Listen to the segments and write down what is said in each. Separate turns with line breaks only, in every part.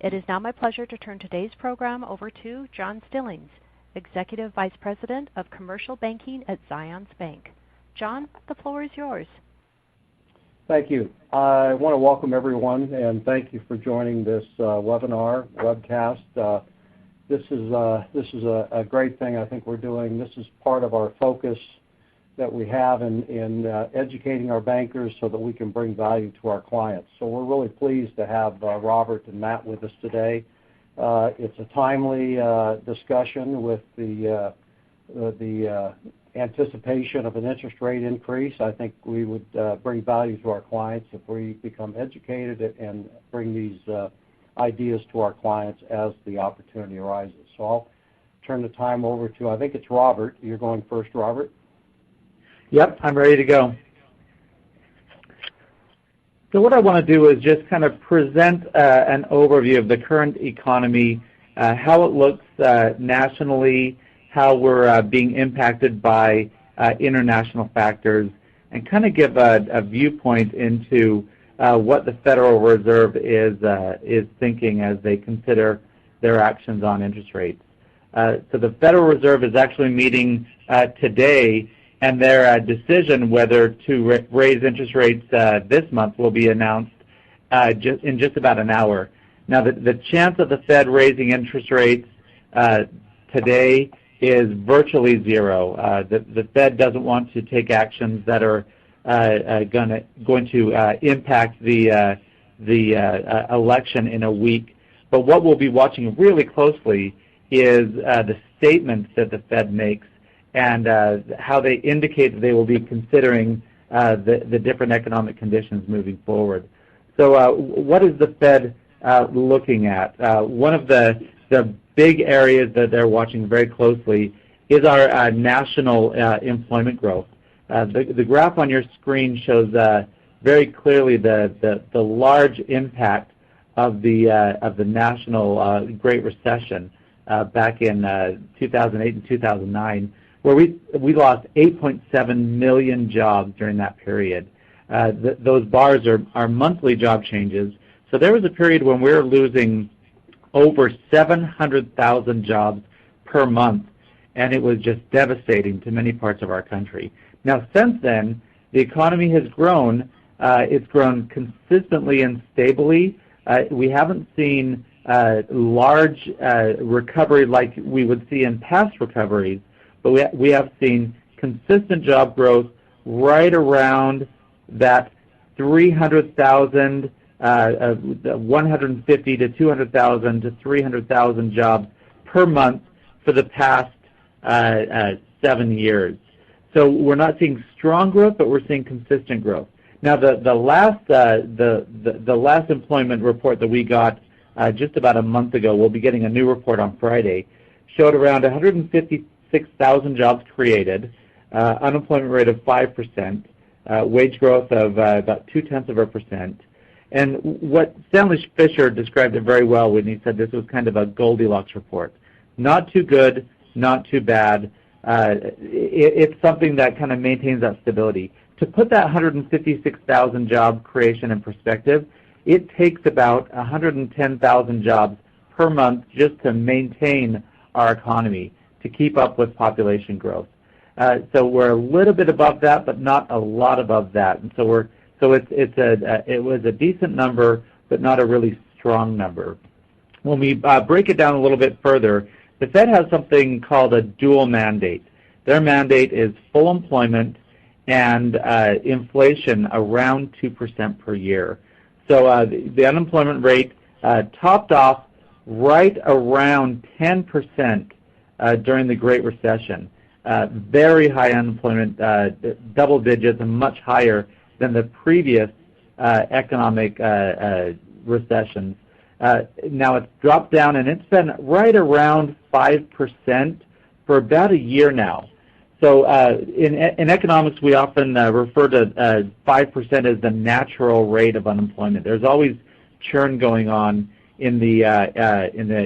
It is now my pleasure to turn today's program over to John Stillings, Executive Vice President of Commercial Banking at Zions Bank. John, the floor is yours.
Thank you. I want to welcome everyone and thank you for joining this webcast. This is a great thing I think we're doing. This is part of our focus that we have in educating our bankers so that we can bring value to our clients. So we're really pleased to have Robert and Matt with us today. It's a timely discussion with the anticipation of an interest rate increase. I think we would bring value to our clients if we become educated and bring these ideas to our clients as the opportunity arises. So I'll turn the time over to, I think it's Robert. You're going first, Robert.
Yep, I'm ready to go. So what I want to do is just kind of present an overview of the current economy, how it looks nationally, how we're being impacted by international factors, and kind of give a viewpoint into what the Federal Reserve is thinking as they consider their actions on interest rates. So the Federal Reserve is actually meeting today, and their decision whether to raise interest rates this month will be announced in just about an hour. Now, the chance of the Fed raising interest rates today is virtually zero. The Fed doesn't want to take actions that are going to impact the election in a week. But what we'll be watching really closely is the statements that the Fed makes and how they indicate that they will be considering the different economic conditions moving forward. So what is the Fed looking at? One of the big areas that they're watching very closely is our national employment growth. The graph on your screen shows very clearly the large impact of the national Great Recession back in 2008 and 2009, where we lost 8.7 million jobs during that period. Those bars are monthly job changes. So there was a period when we were losing over 700,000 jobs per month, and it was just devastating to many parts of our country. Now, since then, the economy has grown. It's grown consistently and stably. We haven't seen large recovery like we would see in past recoveries, but we have seen consistent job growth right around that 300,000, 150 to 200,000 to 300,000 jobs per month for the past 7 years. So we're not seeing strong growth, but we're seeing consistent growth. Now, the last employment report that we got just about a month ago, we'll be getting a new report on Friday, showed around 156,000 jobs created, unemployment rate of 5%, wage growth of about 0.2%. And what Stanley Fischer described it very well when he said this was kind of a Goldilocks report. Not too good, not too bad. It's something that kind of maintains that stability. To put that 156,000 job creation in perspective, it takes about 110,000 jobs per month just to maintain our economy, to keep up with population growth. So we're a little bit above that, but not a lot above that. And it was a decent number, but not a really strong number. When we break it down a little bit further, the Fed has something called a dual mandate. Their mandate is full employment and inflation around 2% per year. So the unemployment rate topped off right around 10% during the Great Recession. Very high unemployment, double digits, and much higher than the previous economic recessions. Now it's dropped down, and it's been right around 5% for about a year now. So in economics, we often refer to 5% as the natural rate of unemployment. There's always churn going on in the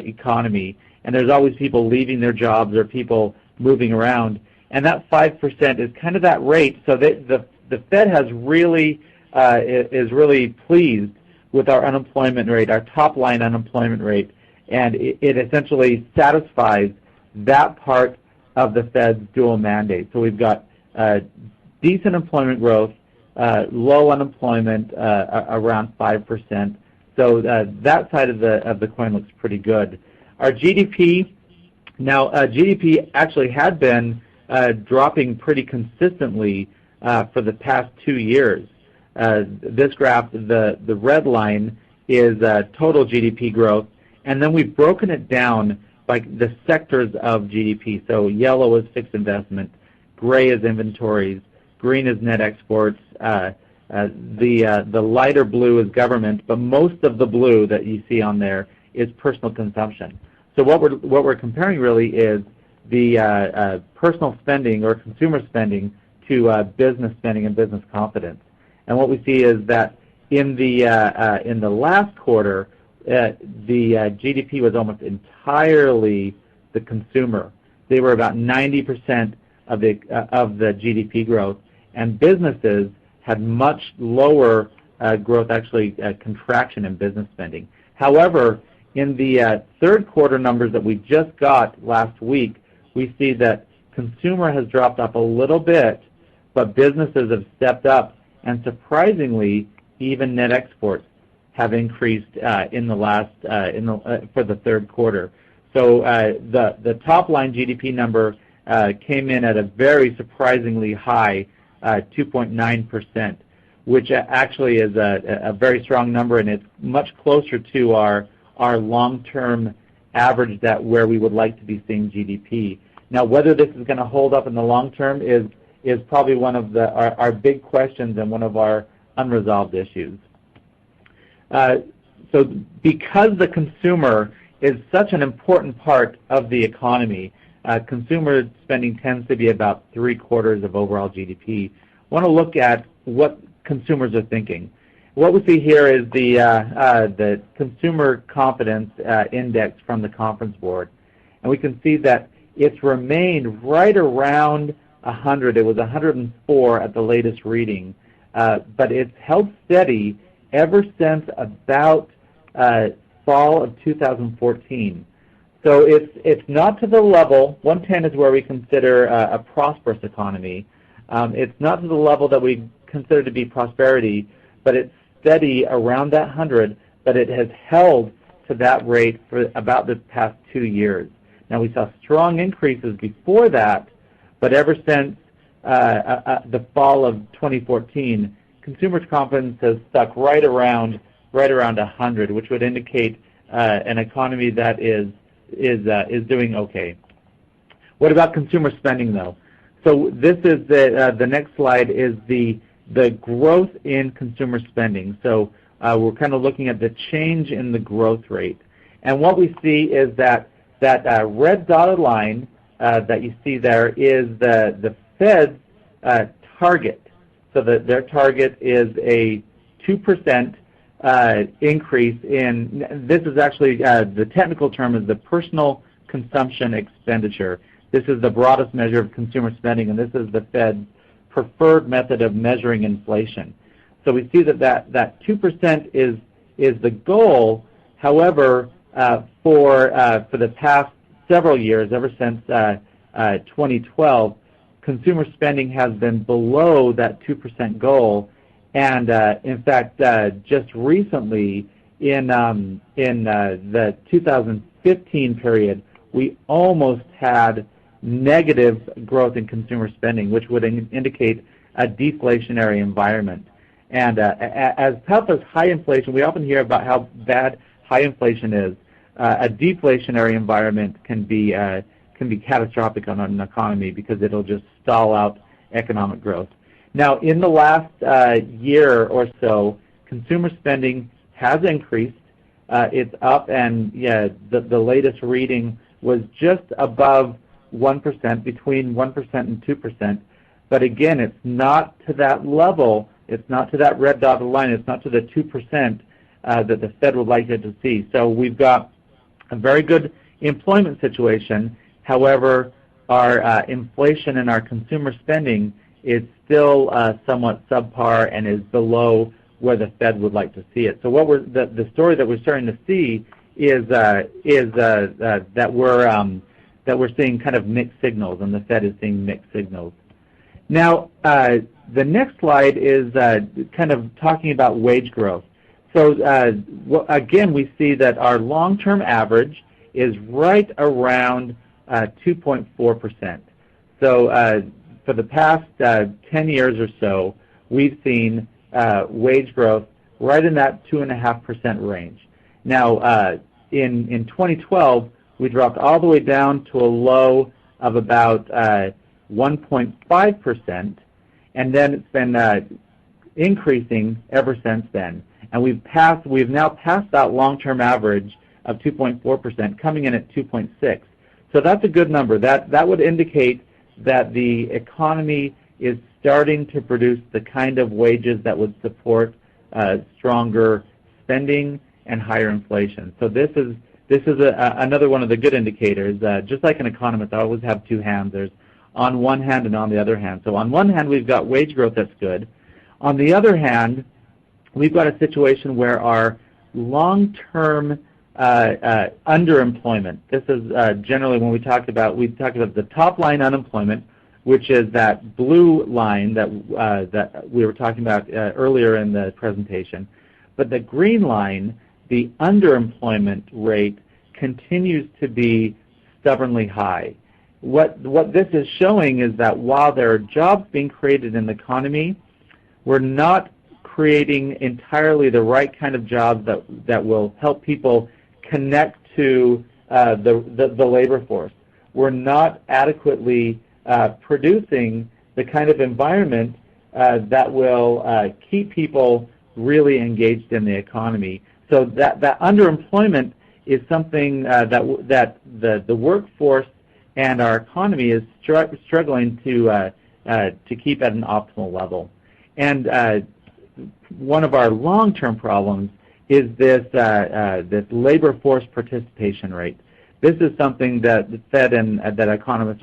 economy, and there's always people leaving their jobs or people moving around, and that 5% is kind of that rate. So the Fed has really is really pleased with our unemployment rate, our top-line unemployment rate, and it essentially satisfies that part of the Fed's dual mandate. So we've got decent employment growth, low unemployment, around 5%. So that side of the coin looks pretty good. Our GDP, now GDP actually had been dropping pretty consistently for the past 2 years. This graph, the red line, is total GDP growth, and then we've broken it down by the sectors of GDP. So yellow is fixed investment, gray is inventories, green is net exports, the lighter blue is government, but most of the blue that you see on there is personal consumption. So what we're comparing really is the personal spending or consumer spending to business spending and business confidence. And what we see is that in the last quarter, the GDP was almost entirely the consumer. They were about 90% of the GDP growth, and businesses had much lower growth, actually contraction in business spending. However, in the third quarter numbers that we just got last week, we see that consumer has dropped off a little bit, but businesses have stepped up, and surprisingly, even net exports have increased in the last for the third quarter. So the top line GDP number came in at a very surprisingly high 2.9%, which actually is a very strong number, and it's much closer to our long-term average where we would like to be seeing GDP. Now, whether this is going to hold up in the long term is probably one of our big questions and one of our unresolved issues. So because the consumer is such an important part of the economy, consumer spending tends to be about 3/4 of overall GDP. I want to look at what consumers are thinking. What we see here is the consumer confidence index from the Conference Board, and we can see that it's remained right around 100. It was 104 at the latest reading, but it's held steady ever since about fall of 2014. So it's not to the level, 110 is where we consider a prosperous economy. It's not to the level that we consider to be prosperity, but it's steady around that 100, but it has held to that rate for about the past 2 years. Now, we saw strong increases before that, but ever since the fall of 2014, consumer confidence has stuck right around 100, which would indicate an economy that is doing okay. What about consumer spending, though? So this is the next slide is the growth in consumer spending. So we're kind of looking at the change in the growth rate, and what we see is that red dotted line that you see there is the Fed's target. So their target is a 2% increase in, this is actually, the technical term is the personal consumption expenditure. This is the broadest measure of consumer spending, and this is the Fed's preferred method of measuring inflation. So we see that 2% is the goal. However, for the past several years, ever since 2012, consumer spending has been below that 2% goal, and in fact, just recently in the 2015 period, we almost had negative growth in consumer spending, which would indicate a deflationary environment. And as tough as high inflation, we often hear about how bad high inflation is. A deflationary environment can be catastrophic on an economy because it'll just stall out economic growth. Now, in the last year or so, consumer spending has increased. It's up, and the latest reading was just above 1%, between 1% and 2%. But again, it's not to that level. It's not to that red dotted line. It's not to the 2% that the Fed would like it to see. So we've got a very good employment situation. However, our inflation and our consumer spending is still somewhat subpar and is below where the Fed would like to see it. So what the story that we're starting to see is that we're seeing kind of mixed signals, and the Fed is seeing mixed signals. Now, the next slide is kind of talking about wage growth. So again, we see that our long-term average is right around 2.4%. So for the past 10 years or so, we've seen wage growth right in that 2.5% range. Now, in 2012, we dropped all the way down to a low of about 1.5%, and then it's been increasing ever since then. And we've now passed that long-term average of 2.4%, coming in at 2.6. So that's a good number. That would indicate that the economy is starting to produce the kind of wages that would support stronger spending and higher inflation. So this is another one of the good indicators. Just like an economist, I always have two hands. There's on one hand and on the other hand. So on one hand, we've got wage growth that's good. On the other hand, we've got a situation where our long-term underemployment. This is generally when we talk about the top line unemployment, which is that blue line that we were talking about earlier in the presentation. But the green line, the underemployment rate, continues to be stubbornly high. What this is showing is that while there are jobs being created in the economy, we're not creating entirely the right kind of jobs that will help people connect to the labor force. We're not adequately producing the kind of environment that will keep people really engaged in the economy. So that underemployment is something that the workforce and our economy is struggling to keep at an optimal level. And one of our long-term problems is this labor force participation rate. This is something that the Fed and that economists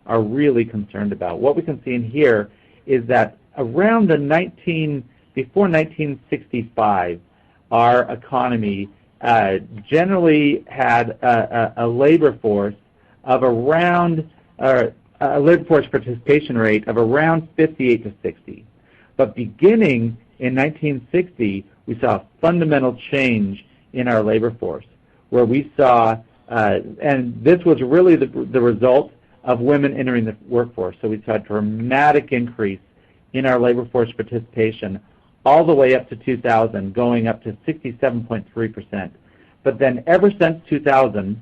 are really concerned about. What we can see in here is that around before 1965, our economy generally had a labor force of around a labor force participation rate of around 58 to 60. But beginning in 1960, we saw a fundamental change in our labor force, where we saw, and this was really the result of women entering the workforce. So we saw a dramatic increase in our labor force participation all the way up to 2000, going up to 67.3%. But then ever since 2000,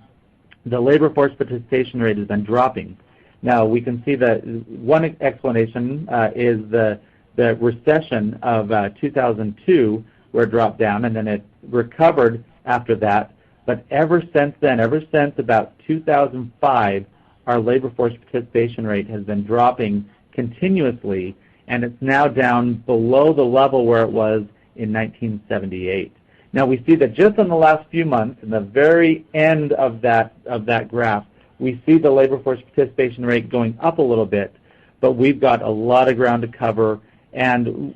the labor force participation rate has been dropping. Now we can see that one explanation is the recession of 2002, where it dropped down, and then it recovered after that. But ever since then, ever since about 2005, our labor force participation rate has been dropping continuously, and it's now down below the level where it was in 1978. Now we see that just in the last few months, in the very end of that graph, we see the labor force participation rate going up a little bit, but we've got a lot of ground to cover and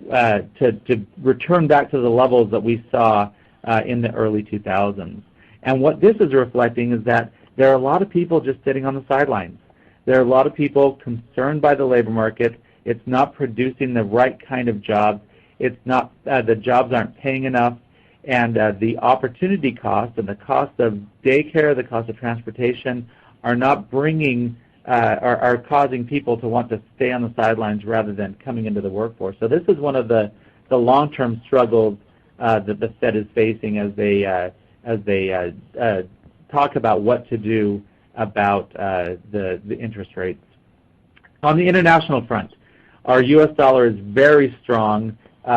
to return back to the levels that we saw in the early 2000s. And what this is reflecting is that there are a lot of people just sitting on the sidelines. There are a lot of people concerned by the labor market. It's not producing the right kind of jobs. It's not the jobs aren't paying enough, and the opportunity cost and the cost of daycare, the cost of transportation, are not bringing are causing people to want to stay on the sidelines rather than coming into the workforce. So this is one of the long-term struggles that the Fed is facing as they talk about what to do about the interest rates. On the international front, our U.S. dollar is very strong.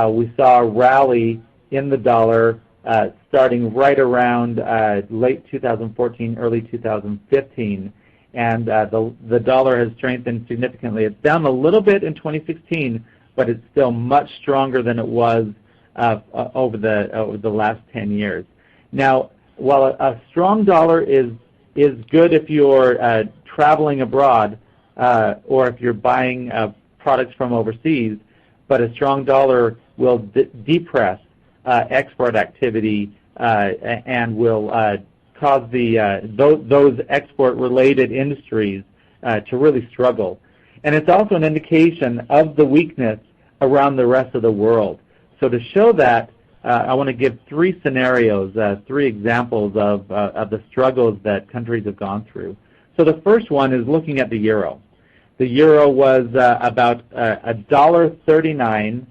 We saw a rally in the dollar starting right around late 2014, early 2015, and the dollar has strengthened significantly. It's down a little bit in 2016, but it's still much stronger than it was over the last 10 years. Now, while a strong dollar is good if you're traveling abroad or if you're buying products from overseas, but a strong dollar will depress export activity and will cause those export-related industries to really struggle. And it's also an indication of the weakness around the rest of the world. So to show that, I want to give three scenarios, three examples of the struggles that countries have gone through. So the first one is looking at the euro. The euro was about $1.39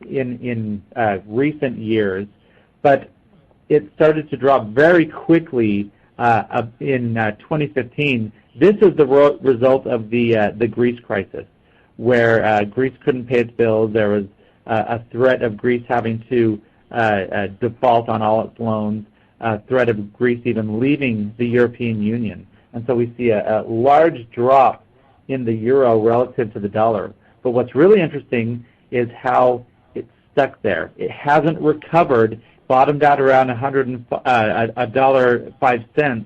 in recent years, but it started to drop very quickly in 2015. This is the result of the Greece crisis, where Greece couldn't pay its bills. There was a threat of Greece having to default on all its loans, a threat of Greece even leaving the European Union. And so we see a large drop in the euro relative to the dollar. But what's really interesting is how it's stuck there. It hasn't recovered, bottomed out around $1.05,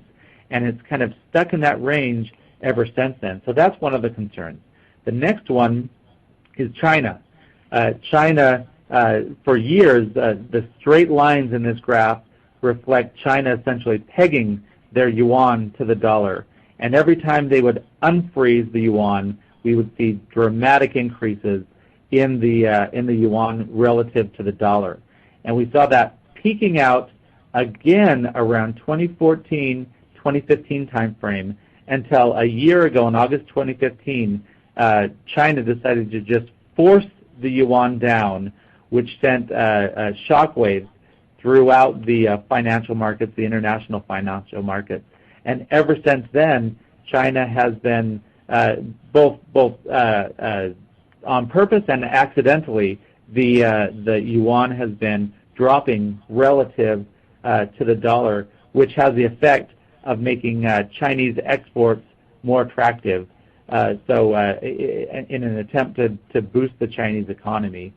and it's kind of stuck in that range ever since then. So that's one of the concerns. The next one is China. China, for years, the straight lines in this graph reflect China essentially pegging their yuan to the dollar. And every time they would unfreeze the yuan, we would see dramatic increases in the yuan relative to the dollar. And we saw that peaking out again around 2014, 2015 timeframe, until a year ago in August 2015, China decided to just force the yuan down, which sent shockwaves throughout the financial markets, the international financial markets. And ever since then, China has been both on purpose and accidentally, the yuan has been dropping relative to the dollar, which has the effect of making Chinese exports more attractive. So in an attempt to boost the Chinese economy.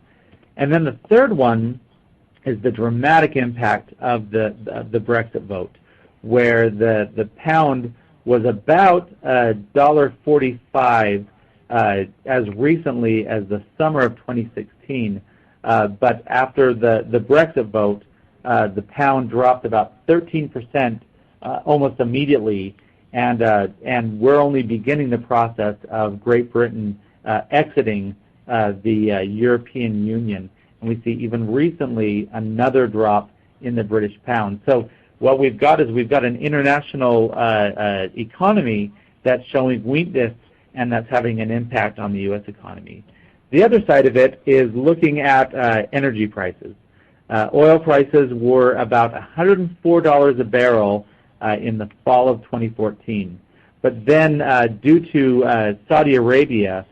And then the third one is the dramatic impact of the Brexit vote, where the pound was about $1.45 as recently as the summer of 2016. But after the Brexit vote, the pound dropped about 13% almost immediately, and we're only beginning the process of Great Britain exiting the European Union. And we see even recently another drop in the British pound. So what we've got is we've got an international economy that's showing weakness, and that's having an impact on the U.S. economy. The other side of it is looking at energy prices. Oil prices were about $104 a barrel in the fall of 2014. But then due to Saudi Arabia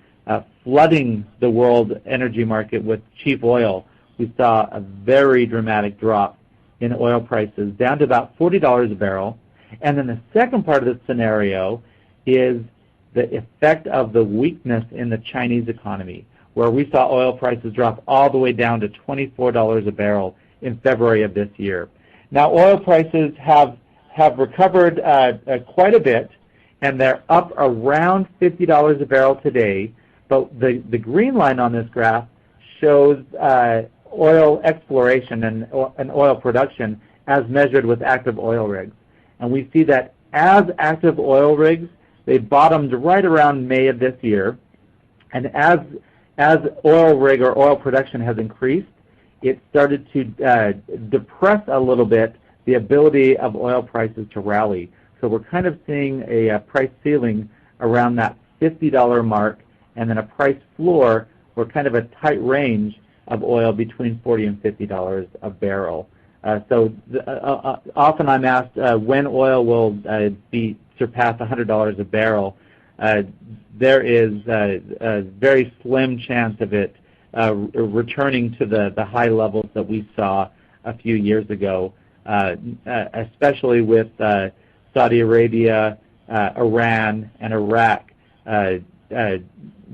flooding the world energy market with cheap oil, we saw a very dramatic drop in oil prices, down to about $40 a barrel. And then the second part of the scenario is the effect of the weakness in the Chinese economy, where we saw oil prices drop all the way down to $24 a barrel in February of this year. Now, oil prices have recovered quite a bit, and they're up around $50 a barrel today. But the green line on this graph shows oil exploration and oil production as measured with active oil rigs. And we see that as active oil rigs, they bottomed right around May of this year. And as oil rig or oil production has increased, it started to depress a little bit the ability of oil prices to rally. So we're kind of seeing a price ceiling around that $50 mark, and then a price floor or kind of a tight range of oil between $40 and $50 a barrel. So often I'm asked when oil will surpass $100 a barrel. There is a very slim chance of it returning to the high levels that we saw a few years ago, especially with Saudi Arabia, Iran, and Iraq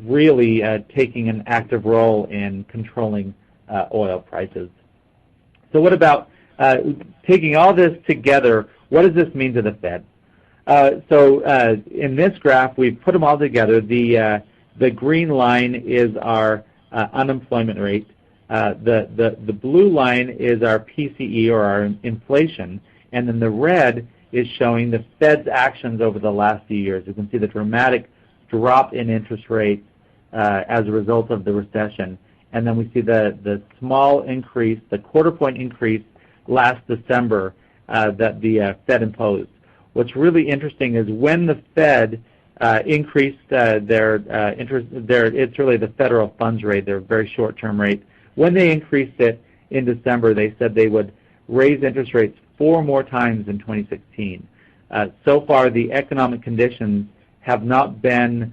really taking an active role in controlling oil prices. So what about taking all this together, what does this mean to the Fed? So in this graph, we've put them all together. The green line is our unemployment rate. The blue line is our PCE, or our inflation, and then the red is showing the Fed's actions over the last few years. You can see the dramatic drop in interest rates as a result of the recession. And then we see the small increase, the quarter-point increase last December that the Fed imposed. What's really interesting is when the Fed increased their interest, it's really the federal funds rate, their very short-term rate. When they increased it in December, they said they would raise interest rates 4 more times in 2016. So far, the economic conditions have not been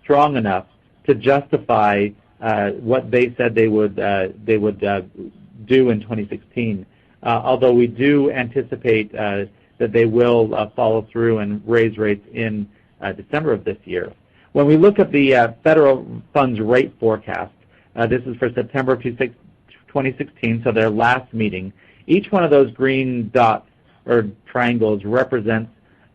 strong enough to justify what they said they would do in 2016. Although we do anticipate that they will follow through and raise rates in December of this year. When we look at the federal funds rate forecast, this is for September 2016, so their last meeting. Each one of those green dots or triangles represents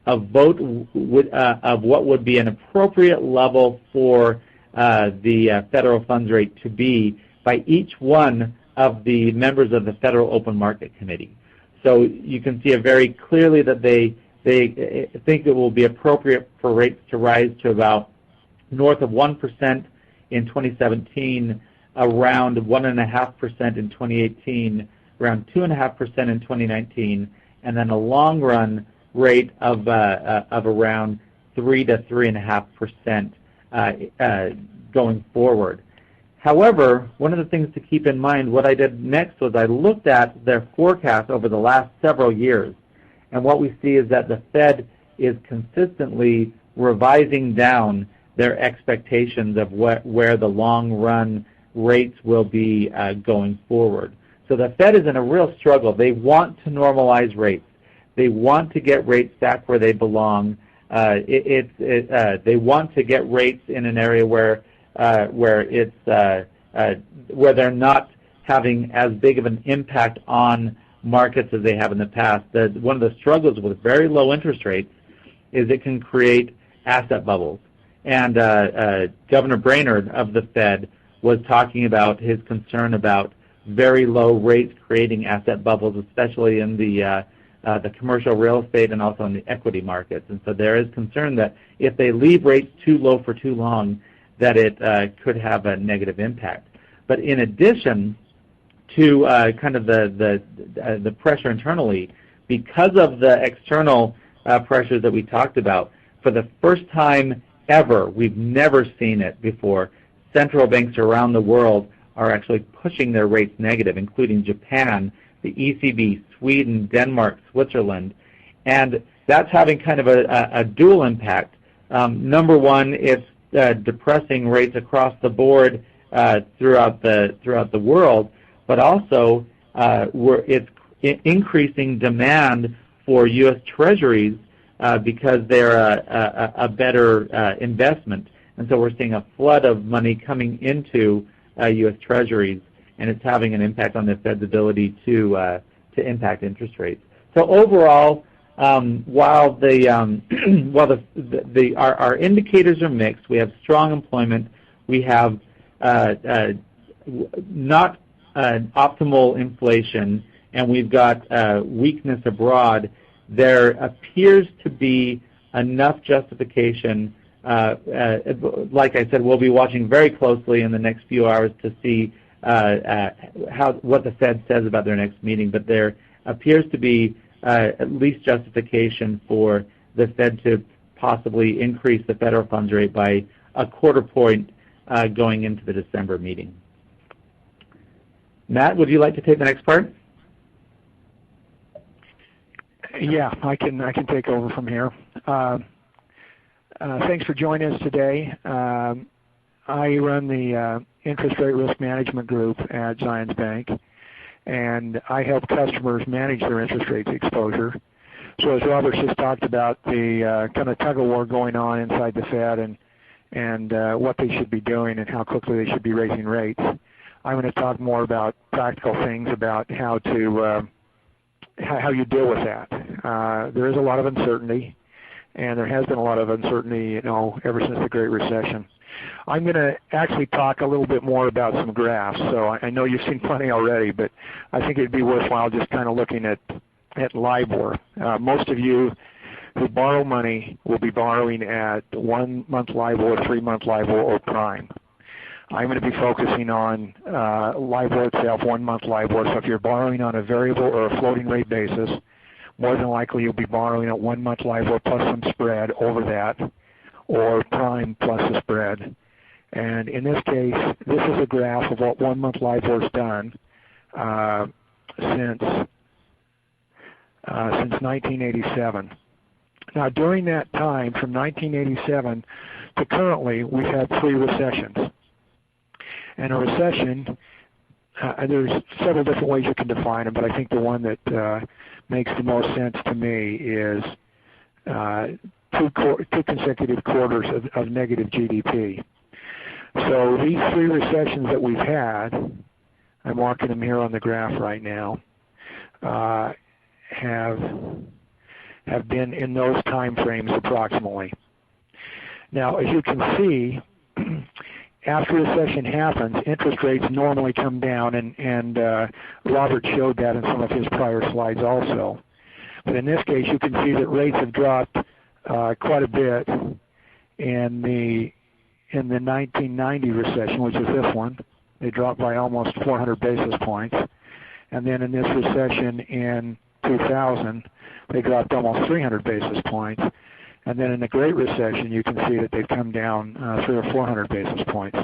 a vote of what would be an appropriate level for the federal funds rate to be by each one of the members of the Federal Open Market Committee. So you can see it very clearly that they think it will be appropriate for rates to rise to about north of 1% in 2017, around 1.5% in 2018, around 2.5% in 2019, and then a long-run rate of around 3 to 3.5% going forward. However, one of the things to keep in mind, what I did next was I looked at their forecast over the last several years, and what we see is that the Fed is consistently revising down their expectations of where the long-run rates will be going forward. So the Fed is in a real struggle. They want to normalize rates. They want to get rates back where they belong. They want to get rates in an area where they're not having as big of an impact on markets as they have in the past. One of the struggles with very low interest rates is it can create asset bubbles. And Governor Brainerd of the Fed was talking about his concern about very low rates creating asset bubbles, especially in the commercial real estate and also in the equity markets. And so there is concern that if they leave rates too low for too long, that it could have a negative impact. But in addition to kind of the pressure internally, because of the external pressures that we talked about, for the first time ever, we've never seen it before, central banks around the world are actually pushing their rates negative, including Japan, the ECB, Sweden, Denmark, Switzerland. And that's having kind of a dual impact. Number one, it's depressing rates across the board throughout the world, but also it's increasing demand for U.S. Treasuries because they're a better investment. And so we're seeing a flood of money coming into U.S. Treasuries, and it's having an impact on the Fed's ability to impact interest rates. So overall, while our indicators are mixed, we have strong employment, we have not optimal inflation, and we've got weakness abroad, there appears to be enough justification. Like I said, we'll be watching very closely in the next few hours to see what the Fed says about their next meeting, but there appears to be at least justification for the Fed to possibly increase the federal funds rate by a quarter point going into the December meeting. Matt, would you like to take the next part?
Yeah, I can take over from here. Thanks for joining us today. I run the interest rate risk management group at Zions Bank, and I help customers manage their interest rate exposure. So as Robert just talked about, the kind of tug-of-war going on inside the Fed and what they should be doing and how quickly they should be raising rates, I'm going to talk more about practical things about how you deal with that. There is a lot of uncertainty, and there has been a lot of uncertainty, ever since the Great Recession. I'm going to actually talk a little bit more about some graphs. So I know you've seen plenty already, but I think it'd be worthwhile just kind of looking at LIBOR. Most of you who borrow money will be borrowing at 1 month LIBOR, 3 month LIBOR, or prime. I'm going to be focusing on LIBOR itself, 1 month LIBOR. So if you're borrowing on a variable or a floating rate basis, more than likely you'll be borrowing at 1 month LIBOR plus some spread over that, or prime plus a spread. And in this case, this is a graph of what 1 month LIBOR has done since 1987. Now, during that time, from 1987 to currently, we've had 3 recessions. And a recession, there's several different ways you can define them, but I think the one that makes the most sense to me is two consecutive quarters of negative GDP. So these 3 recessions that we've had, I'm marking them here on the graph right now, have been in those time frames approximately. Now, as you can see, after a recession happens, interest rates normally come down, and Robert showed that in some of his prior slides also. But in this case, you can see that rates have dropped quite a bit in the 1990 recession, which is this one. They dropped by almost 400 basis points. And then in this recession in 2000, they dropped almost 300 basis points. And then in the Great Recession, you can see that they've come down 300 or 400 basis points.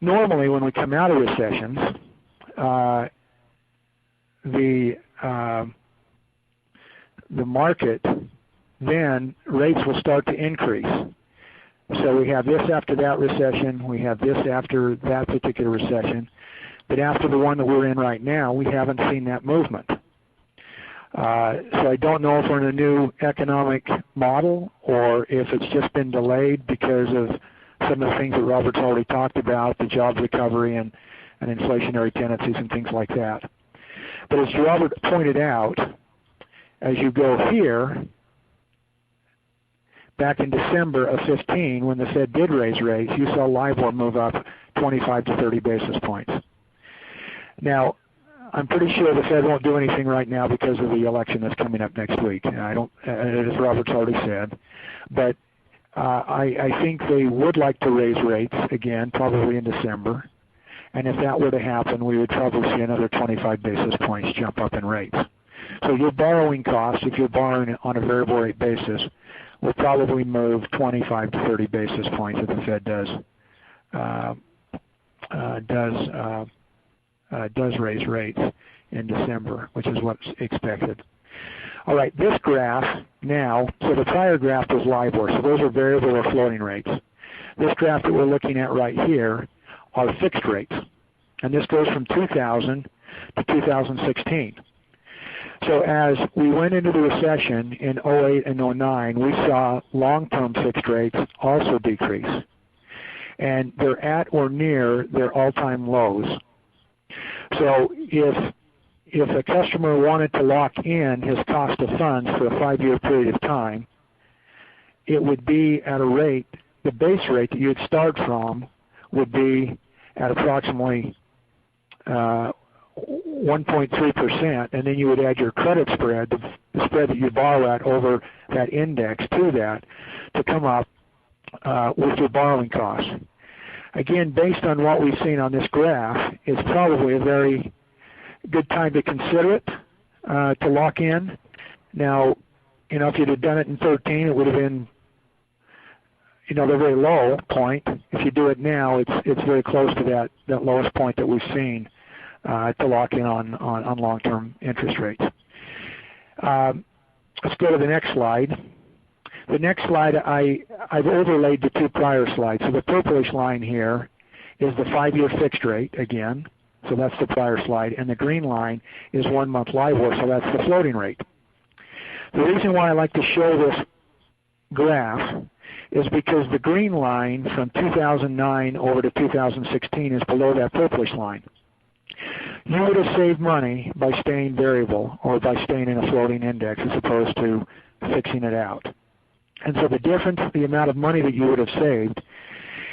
Normally, when we come out of recessions, the market, then rates will start to increase. So we have this after that recession, we have this after that particular recession, but after the one that we're in right now, we haven't seen that movement. So I don't know if we're in a new economic model or if it's just been delayed because of some of the things that Robert's already talked about, the job recovery and inflationary tendencies and things like that. But as Robert pointed out, as you go here, back in December of 15, when the Fed did raise rates, you saw LIBOR move up 25 to 30 basis points. Now, I'm pretty sure the Fed won't do anything right now because of the election that's coming up next week. I don't, as Robert's already said, but I think they would like to raise rates again, probably in December. And if that were to happen, we would probably see another 25 basis points jump up in rates. So your borrowing costs, if you're borrowing on a variable rate basis, will probably move 25 to 30 basis points if the Fed does raise rates in December, which is what's expected. All right, this graph now, so the prior graph was LIBOR, so those are variable or floating rates. This graph that we're looking at right here are fixed rates, and this goes from 2000 to 2016. So as we went into the recession in 08 and 09, we saw long-term fixed rates also decrease, and they're at or near their all-time lows. So if a customer wanted to lock in his cost of funds for a 5-year period of time, it would be at a rate, the base rate that you'd start from would be at approximately 1.3%, and then you would add your credit spread, the spread that you borrow at over that index to that, to come up with your borrowing costs. Again, based on what we've seen on this graph, it's probably a very good time to consider it, to lock in. Now, if you'd have done it in 13, it would have been, the very low point. If you do it now, it's very close to that lowest point that we've seen to lock in on long-term interest rates. Let's go to the next slide. The next slide, I've overlaid the 2 prior slides. So the purplish line here is the 5-year fixed rate again. So that's the prior slide. And the green line is 1 month LIBOR, so that's the floating rate. The reason why I like to show this graph is because the green line from 2009 over to 2016 is below that purplish line. You would have saved money by staying variable or by staying in a floating index as opposed to fixing it out. And so the difference, the amount of money that you would have saved,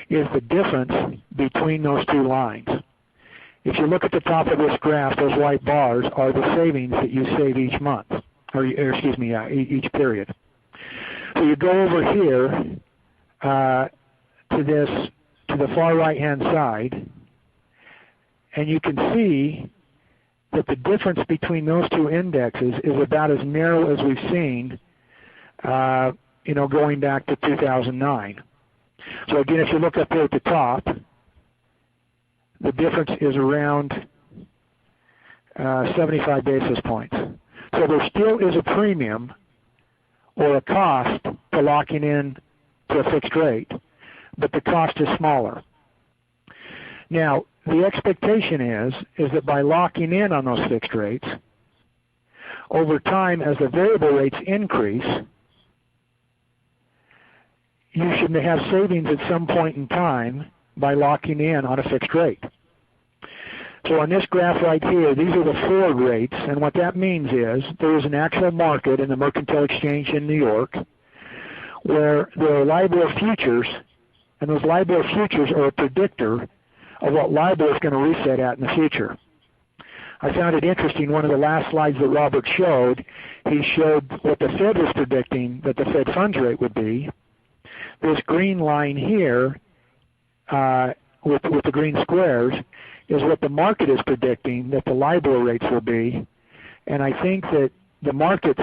is the difference between those two lines. If you look at the top of this graph, those white bars are the savings that you save each month, or excuse me, each period. So you go over here to the far right-hand side, and you can see that the difference between those two indexes is about as narrow as we've seen, going back to 2009. So again, if you look up here at the top, the difference is around 75 basis points. So there still is a premium or a cost to locking in to a fixed rate, but the cost is smaller. Now, the expectation is that by locking in on those fixed rates, over time as the variable rates increase, you should have savings at some point in time by locking in on a fixed rate. So on this graph right here, these are the forward rates, and what that means is there is an actual market in the Mercantile Exchange in New York where there are LIBOR futures, and those LIBOR futures are a predictor of what LIBOR is going to reset at in the future. I found it interesting, one of the last slides that Robert showed, he showed what the Fed was predicting that the Fed funds rate would be. This green line here with the green squares is what the market is predicting that the LIBOR rates will be. And I think that the market's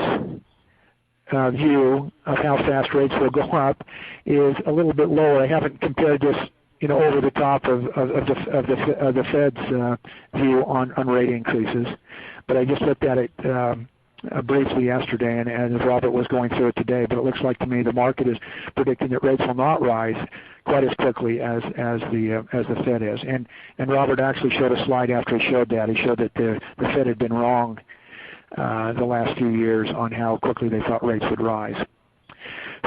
view of how fast rates will go up is a little bit lower. I haven't compared this over the top of the Fed's view on rate increases, but I just looked at it briefly yesterday, and as Robert was going through it today. But it looks like to me the market is predicting that rates will not rise quite as quickly as the Fed is. And Robert actually showed a slide after he showed that. He showed that the Fed had been wrong the last few years on how quickly they thought rates would rise.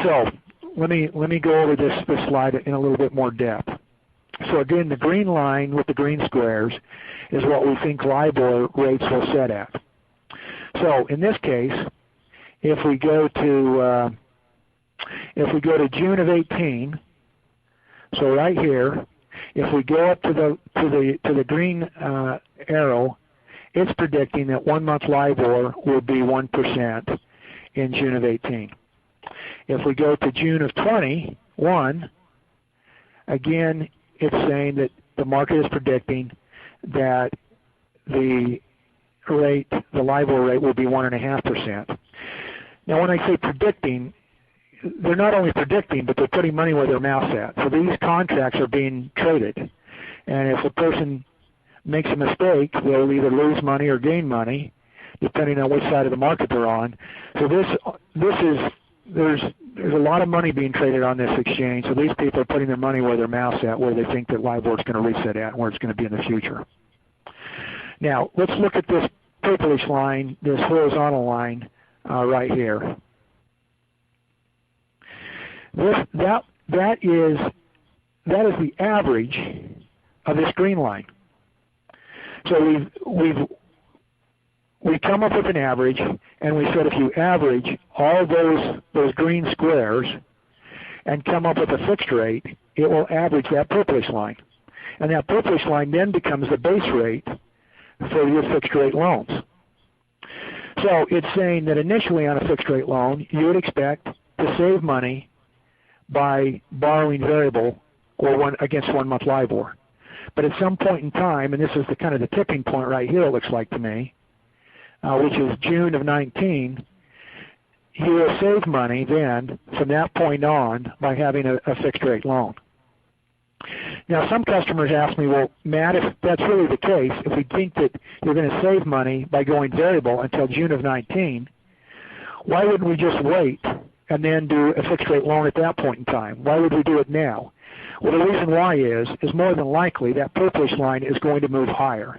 So let me go over this slide in a little bit more depth. So again, the green line with the green squares is what we think LIBOR rates will set at. So in this case, if we go to June of 18, so right here, if we go up to the green arrow, it's predicting that 1 month LIBOR will be 1% in June of 18. If we go to June of 21, again, it's saying that the market is predicting that the LIBOR rate will be 1.5%. Now, when I say predicting, they're not only predicting, but they're putting money where their mouth's at. So these contracts are being traded, and if a person makes a mistake, they'll either lose money or gain money, depending on which side of the market they're on. So there's a lot of money being traded on this exchange. So these people are putting their money where their mouth's at, where they think that LIBOR is going to reset at, and where it's going to be in the future. Now, let's look at this purplish line, this horizontal line right here. That is the average of this green line. So we come up with an average, and we said if you average all those green squares and come up with a fixed rate, it will average that purplish line. And that purplish line then becomes the base rate for your fixed rate loans. So it's saying that initially on a fixed rate loan, you would expect to save money by borrowing variable or against 1 month LIBOR. But at some point in time, and this is the kind of the tipping point right here, it looks like to me, which is June of 19, you will save money then from that point on by having a fixed rate loan. Now, some customers ask me, well, Matt, if that's really the case, if we think that you're going to save money by going variable until June of 19, why wouldn't we just wait and then do a fixed rate loan at that point in time? Why would we do it now? Well, the reason why is more than likely that purplish line is going to move higher,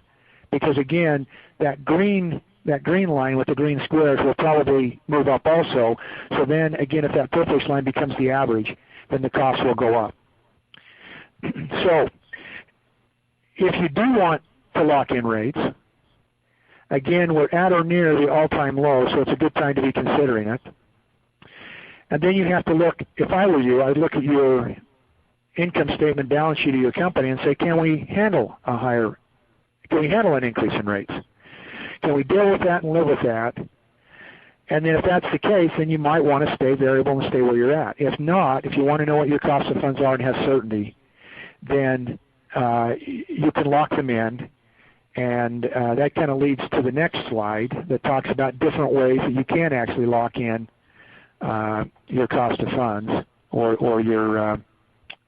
because again, that green line with the green squares will probably move up also. So then again, if that purplish line becomes the average, then the cost will go up. So if you do want to lock in rates, again, we're at or near the all-time low, so it's a good time to be considering it. And then you have to look, if I were you, I'd look at your income statement balance sheet of your company and say, can we handle an increase in rates? Can we deal with that and live with that? And then if that's the case, then you might want to stay variable and stay where you're at. If not, if you want to know what your cost of funds are and have certainty, then you can lock them in. And that kind of leads to the next slide that talks about different ways that you can actually lock in your cost of funds or your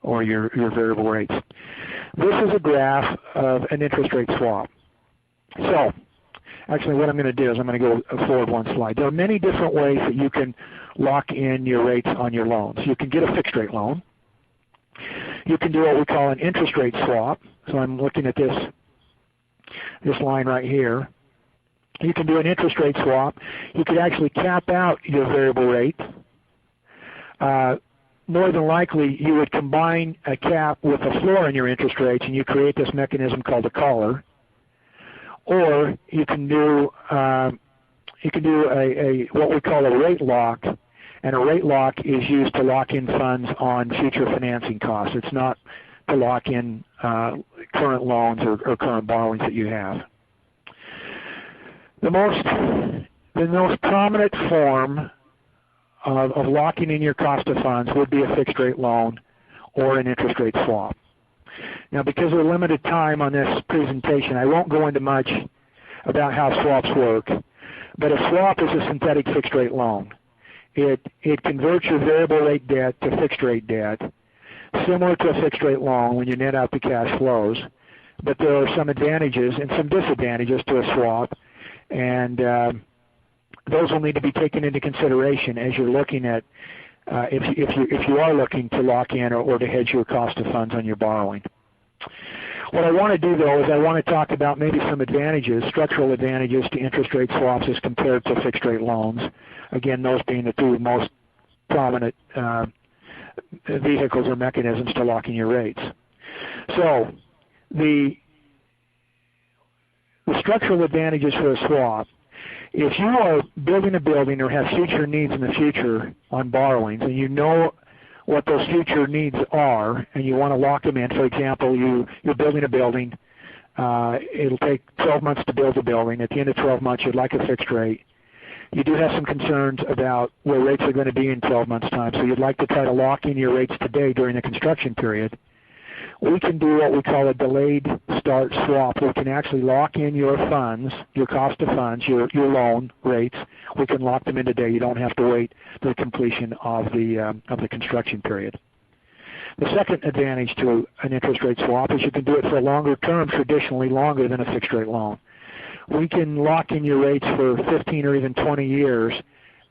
variable rates. This is a graph of an interest rate swap. So actually what I'm going to do is I'm going to go forward one slide. There are many different ways that you can lock in your rates on your loans. You can get a fixed rate loan. You can do what we call an interest rate swap. So I'm looking at this line right here. You can do an interest rate swap. You could actually cap out your variable rate. More than likely, you would combine a cap with a floor in your interest rates, and you create this mechanism called a collar. Or you can do what we call a rate lock, and a rate lock is used to lock in funds on future financing costs. It's not to lock in current loans or current borrowings that you have. The most prominent form of locking in your cost of funds would be a fixed rate loan or an interest rate swap. Now, because of limited time on this presentation, I won't go into much about how swaps work, but a swap is a synthetic fixed rate loan. It converts your variable rate debt to fixed rate debt, similar to a fixed rate loan when you net out the cash flows, but there are some advantages and some disadvantages to a swap, and those will need to be taken into consideration as you're looking at if you are looking to lock in or to hedge your cost of funds on your borrowing. What I want to do, though, is I want to talk about maybe some advantages, structural advantages to interest rate swaps as compared to fixed rate loans. Again, those being the two most prominent vehicles or mechanisms to locking your rates. So the structural advantages for a swap: if you are building a building or have future needs in the future on borrowings, and you know what those future needs are, and you want to lock them in. For example, you're building a building. It'll take 12 months to build a building. At the end of 12 months, you'd like a fixed rate. You do have some concerns about where rates are going to be in 12 months' time, so you'd like to try to lock in your rates today during the construction period. We can do what we call a delayed start swap. We can actually lock in your funds, your cost of funds, your loan rates. We can lock them in today. You don't have to wait for the completion of the construction period. The second advantage to an interest rate swap is you can do it for a longer term, traditionally longer than a fixed rate loan. We can lock in your rates for 15 or even 20 years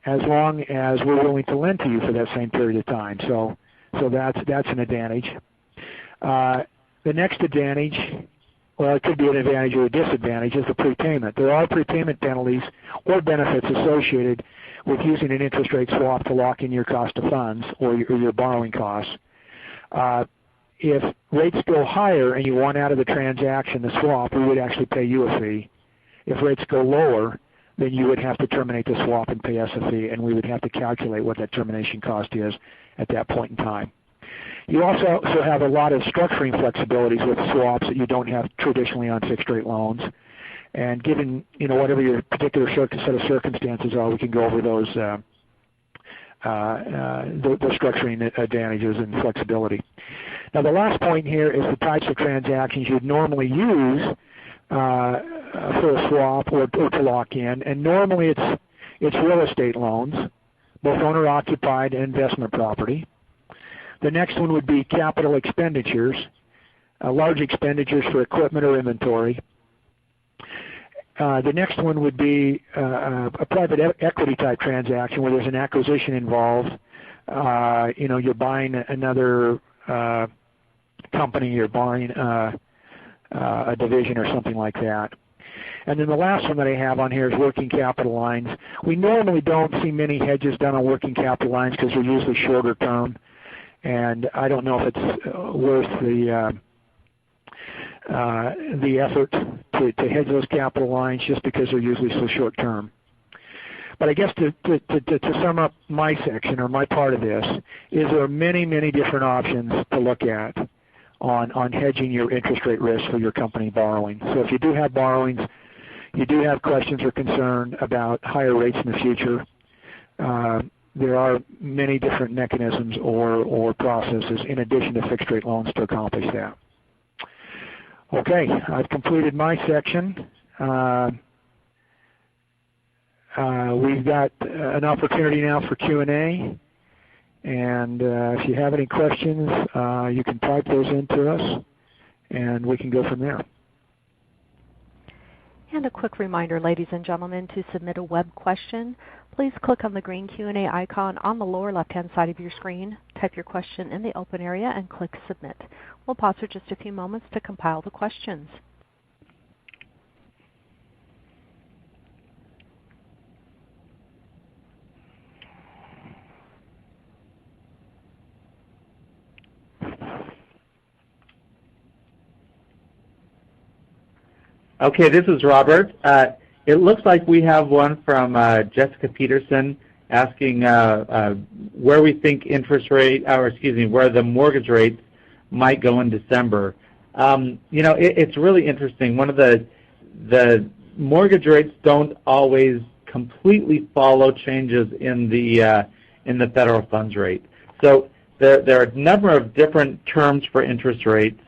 as long as we're willing to lend to you for that same period of time. So that's an advantage. The next advantage, well, it could be an advantage or a disadvantage, is the prepayment. There are prepayment penalties or benefits associated with using an interest rate swap to lock in your cost of funds or your borrowing costs. If rates go higher and you want out of the transaction, the swap, we would actually pay you a fee. If rates go lower, then you would have to terminate the swap and pay us a fee, and we would have to calculate what that termination cost is at that point in time. You also have a lot of structuring flexibilities with swaps that you don't have traditionally on fixed rate loans. And given whatever your particular set of circumstances are, we can go over those structuring advantages and flexibility. Now, the last point here is the types of transactions you'd normally use for a swap or to lock in. And normally it's real estate loans, both owner-occupied and investment property. The next one would be capital expenditures, large expenditures for equipment or inventory. The next one would be a private equity type transaction where there's an acquisition involved. You're buying another company, you're buying a division or something like that. And then the last one that I have on here is working capital lines. We normally don't see many hedges done on working capital lines because they're usually shorter term. And I don't know if it's worth the effort to hedge those capital lines just because they're usually so short term. But I guess to sum up my section or my part of this, is there are many, many different options to look at on hedging your interest rate risk for your company borrowing. So if you do have borrowings, you do have questions or concern about higher rates in the future, there are many different mechanisms or processes in addition to fixed rate loans to accomplish that. Okay, I've completed my section. We've got an opportunity now for Q&A, and if you have any questions, you can type those into us, and we can go from there.
And a quick reminder, ladies and gentlemen, to submit a web question, please click on the green Q&A icon on the lower left-hand side of your screen, type your question in the open area, and click Submit. We'll pause for just a few moments to compile the questions.
Okay, this is Robert. It looks like we have one from Jessica Peterson asking where we think where the mortgage rates might go in December. It's really interesting. One of the mortgage rates don't always completely follow changes in the federal funds rate. So there are a number of different terms for interest rates.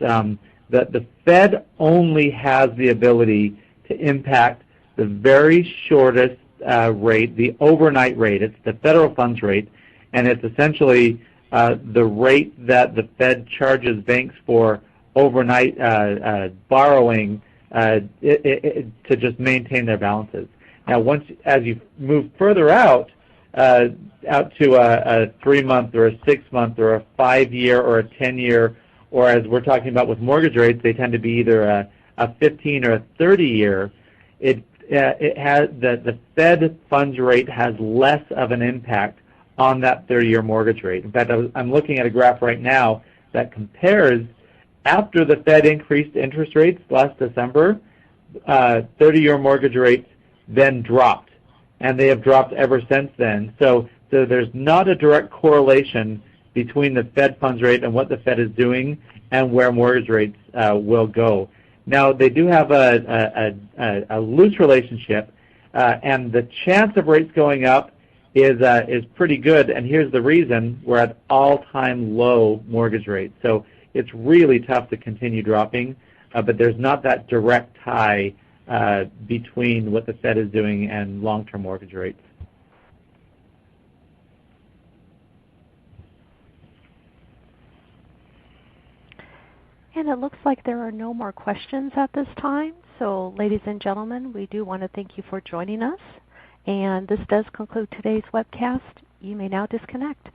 The Fed only has the ability to impact the very shortest rate, the overnight rate. It's the federal funds rate, and it's essentially the rate that the Fed charges banks for overnight borrowing to just maintain their balances. Now, as you move further out to a 3-month or a 6-month or a 5-year or a 10-year, or as we're talking about with mortgage rates, they tend to be either a 15 or a 30-year. The Fed funds rate has less of an impact on that 30-year mortgage rate. In fact, I'm looking at a graph right now that compares after the Fed increased interest rates last December, 30-year mortgage rates then dropped, and they have dropped ever since then. So there's not a direct correlation between the Fed funds rate and what the Fed is doing and where mortgage rates will go. Now, they do have a loose relationship, and the chance of rates going up is pretty good, and here's the reason. We're at all-time low mortgage rates. So it's really tough to continue dropping, but there's not that direct tie between what the Fed is doing and long-term mortgage rates.
And it looks like there are no more questions at this time. So, ladies and gentlemen, we do want to thank you for joining us. And this does conclude today's webcast. You may now disconnect.